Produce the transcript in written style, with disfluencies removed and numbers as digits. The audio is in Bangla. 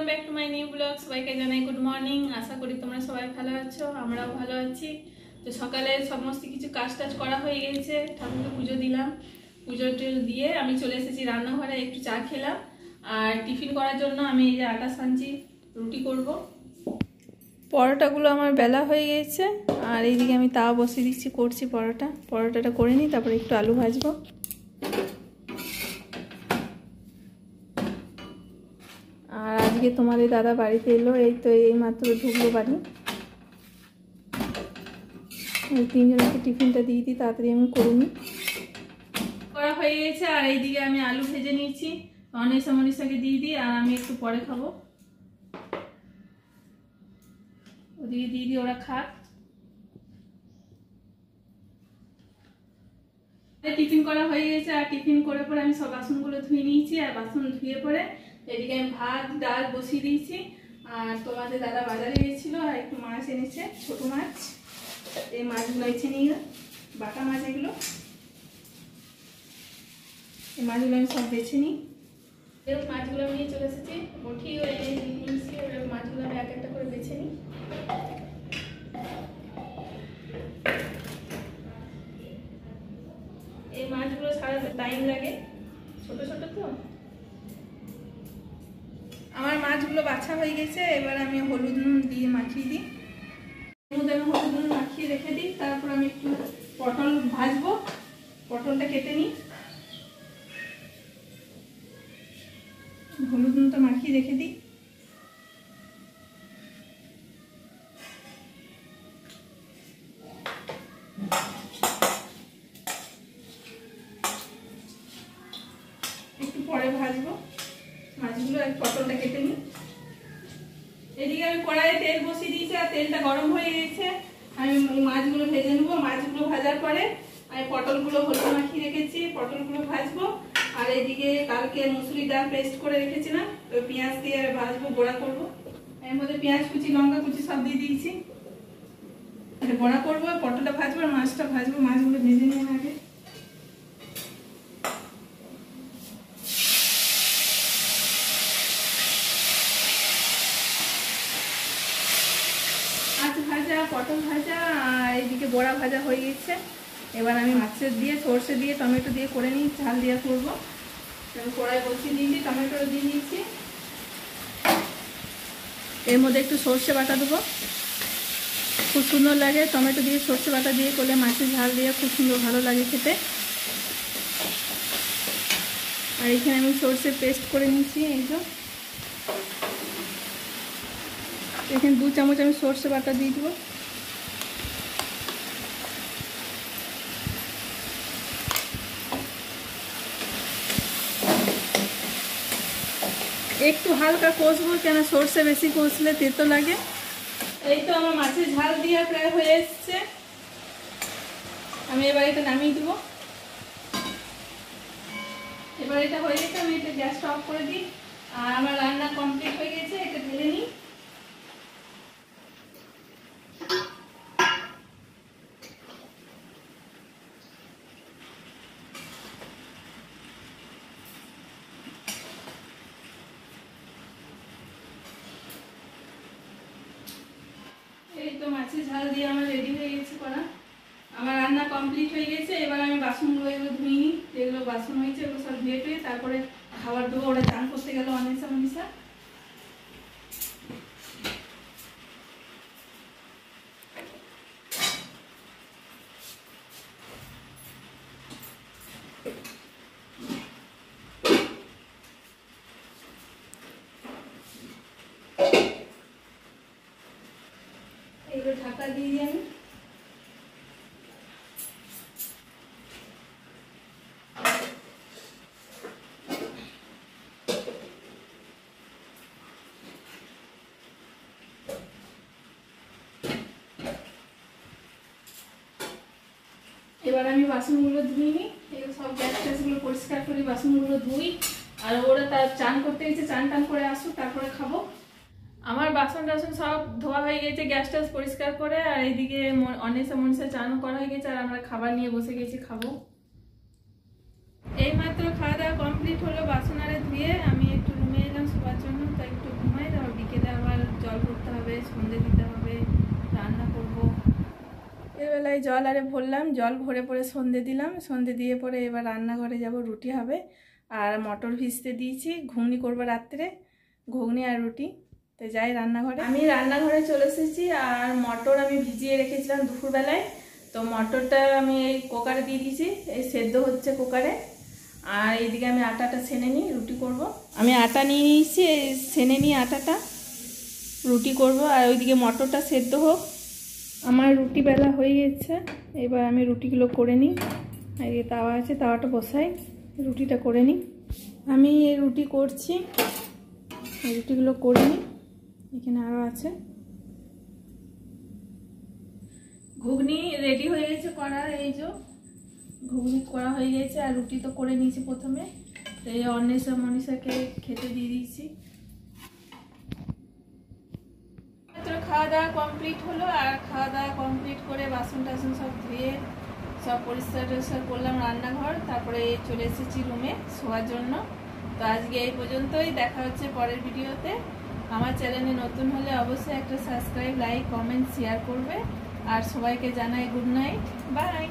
Back to my new blog. সবাইকে জানাই গুড মর্নিং। আশা করি তোমরা সবাই ভালো আছো, আমরাও ভালো আছি। তো সকালে সমস্ত কিছু কাজ করা হয়ে গেছে, ঠাকুরকে পুজো দিলাম। পুজো দিয়ে আমি চলে এসেছি রান্নাঘরে, একটু চা খেলাম। আর টিফিন করার জন্য আমি এই যে আটা সানছি, রুটি করব। পরোটাগুলো আমার বেলা হয়ে গেছে, আর এইদিকে আমি তাও বসিয়ে দিচ্ছি, করছি পরোটাটা করে নিই, তারপরে একটু আলু ভাজবো। আর আজকে তোমাদের দাদা বাড়িতে এলো, এই তো এই মাত্র ঢুকলো বাড়ি। এই তিনজনকে টিফিনটা দিয়ে দিই, তাড়াতাড়ি আমি করে নিই। করা হয়ে গেছে, আর এইদিকে আমি আলু ভেজে নিয়েছি, মনীষাকে দিয়ে দিই, আর আমি একটু পরে খাবো। ওদিকে দিয়ে দিই, ওরা খাক। টিফিন করা হয়ে গেছে, আর টিফিন করে পরে আমি সব বাসনগুলো ধুয়ে নিয়েছি। আর বাসন ধুয়ে পরে এদিকে আমি ভাত ডাল বসিয়ে দিয়েছি। আর তোমাদের দাদা বাজারে গিয়েছিল, আর একটু মাছ এনেছে, ছোট মাছ। এই মাছগুলো এসে নিয়ে বাটা মাছ, এগুলো এই মাছগুলো আমি সব বেছে নিই। এরকম মাছগুলো আমি নিয়ে চলে এসেছি, মুঠি মাছগুলো আমি এক একটা করে বেছে নিই। এই মাছগুলো ছাড়াতে টাইম লাগে, ছোট ছোট তো। আমার মাছগুলো বাছা হয়ে গেছে, এবার আমি হলুদ নুন দিয়ে মাখিয়ে দিই। হলুদ নুন মাখিয়ে রেখে দিই। তারপর আমি একটু পটল ভাজবো, পটলটা কেটে নিই। হলুদ নুনটা মাখিয়ে রেখে দিই। একটু পরে ভাজবো মাছগুলো, আর পটলটা কেটে নিই। এদিকে আমি কড়াইয়ে তেল বসিয়ে দিয়েছি, আর তেলটা গরম হয়ে গেছে। আমি মাছগুলো ভেজে নেবো। মাছগুলো ভাজার পরে আমি পটলগুলো হলুদ মাখিয়ে রেখেছি, পটলগুলো ভাজবো। আর এইদিকে কালকে মুসুরি ডাল পেস্ট করে রেখেছিলাম, তো পেঁয়াজ দিয়ে ভাজবো, বড়া করবো। এর মধ্যে পেঁয়াজ কুচি লঙ্কা কুচি সব দিয়ে দিয়েছি। বড়া করবো, পটলটা ভাজবো আর মাছটা ভাজবো। মাছগুলো ভেজে নিয়ে আগে। মাছ ভাজা, পটল ভাজা, আর এইদিকে বড়া ভাজা হয়ে গেছে। এবার আমি মাছের দিয়ে সর্ষে দিয়ে টমেটো দিয়ে করে নিই, ঝাল দিয়ে করবো। কড়াই বসিয়ে দিয়েছি, টমেটো দিয়ে নিয়েছি। এর মধ্যে একটু সর্ষে বাটা দেবো, খুব সুন্দর লাগে। টমেটো দিয়ে সর্ষে বাটা দিয়ে করলে মাছের ঝাল দিয়ে খুব সুন্দর ভালো লাগে খেতে। আর এখানে আমি সর্ষে পেস্ট করে নিয়েছি, এই তো এখানে 2 চামচ আমি সর্ষে বাটা দিয়ে দেবো। একটু হালকা কষবো, কেন সর্ষে বেশি কষলে তেতো লাগে। এই তো আমার মাছের ঝাল দিয়ে প্রায় হয়ে এসছে। আমি এবার এটা নামিয়ে দেবো। এবার এটা হয়ে গেছে, আমি এটা গ্যাসটা অফ করে দিই। আর আমার রান্না কমপ্লিট হয়ে গেছে, এটা ঢেলে নিই। এই তো মাছের ঝাল দিয়ে আমার রেডি হয়ে গেছে করা। আমার রান্না কমপ্লিট হয়ে গেছে। এবার আমি বাসনগুলো এগুলো ধুয়ে নিই, যেগুলো বাসন হয়েছে ওগুলো সব ধুয়ে টুয়ে তারপরে খাবার দেবো। ওরা চান করতে গেল, মনীষা। এগুলো ঢাকা দিয়ে দিই আমি। এবার আমি বাসনগুলো ধুই নিই, এগুলো সব গ্যাস ট্যাসগুলো পরিষ্কার করে বাসনগুলো ধুই। আর ওরা তার চান করতে গেছে, চান টান করে আসুক, তারপরে খাবো। আমার বাসন টাসন সব ধোয়া হয়ে গেছে, গ্যাস ট্যাস পরিষ্কার করে। আর এইদিকে মনীষা চানও করা হয়ে গেছে, আর আমরা খাবার নিয়ে বসে গেছি, খাবো। এইমাত্র খাওয়া দাওয়া কমপ্লিট হলো, বাসন আরে ধুয়ে আমি একটু রুমে এলাম শোবার জন্য, তাই একটু ঘুমাই। কড়াই জল আরে ভরলাম, জল ভরে পরে সন্ধে দিলাম, সন্ধে দিয়ে পরে এবার রান্নাঘরে যাব, রুটি হবে। আর মটর ভিজতে দিয়েছি, ঘুগনি করবো রাত্রে, ঘুগনি আর রুটি। তো যাই রান্নাঘরে। আমি রান্নাঘরে চলে এসেছি। আর মটর আমি ভিজিয়ে রেখেছিলাম দুপুরবেলায়, তো মটরটা আমি এই কুকারে দিয়ে দিয়েছি, এই সেদ্ধ হচ্ছে কুকারে। আর এইদিকে আমি আটাটা ছেনে নিই, রুটি করব। আমি আটা নিয়ে নিয়েছি, ছেনে নিই আটাটা, রুটি করব। আর ওইদিকে মটরটা সেদ্ধ হোক। আমার রুটি বেলা হয়ে গেছে, এবার আমি রুটিগুলো করে নিই। আর এই তাওয়া আছে, তাওয়াটা বসাই, রুটিটা করে নিই। আমি এই রুটি করছি, এই রুটিগুলো করে নিই। এখানে আরও আছে। ঘুগনি রেডি হয়ে গেছে করা, এই যে ঘুগনি করা হয়ে গেছে। আর রুটি তো করে নিয়েছি প্রথমে, এই অন্বেষা মনীষাকে খেতে দিয়ে দিয়েছি। খাওয়া দাওয়া কমপ্লিট হলো। আর খাওয়া দাওয়া কমপ্লিট করে বাসন টাসন সব ধুয়ে সব পরিষ্কার টরিষ্কার করলাম রান্নাঘর। তারপরে চলে এসেছি রুমে শোয়ার জন্য। তো আজকে এই পর্যন্তই, দেখা হচ্ছে পরের ভিডিওতে। আমার চ্যানেলে নতুন হলে অবশ্যই একটা সাবস্ক্রাইব, লাইক, কমেন্ট, শেয়ার করবে। আর সবাইকে জানাই গুড নাইট, বাই।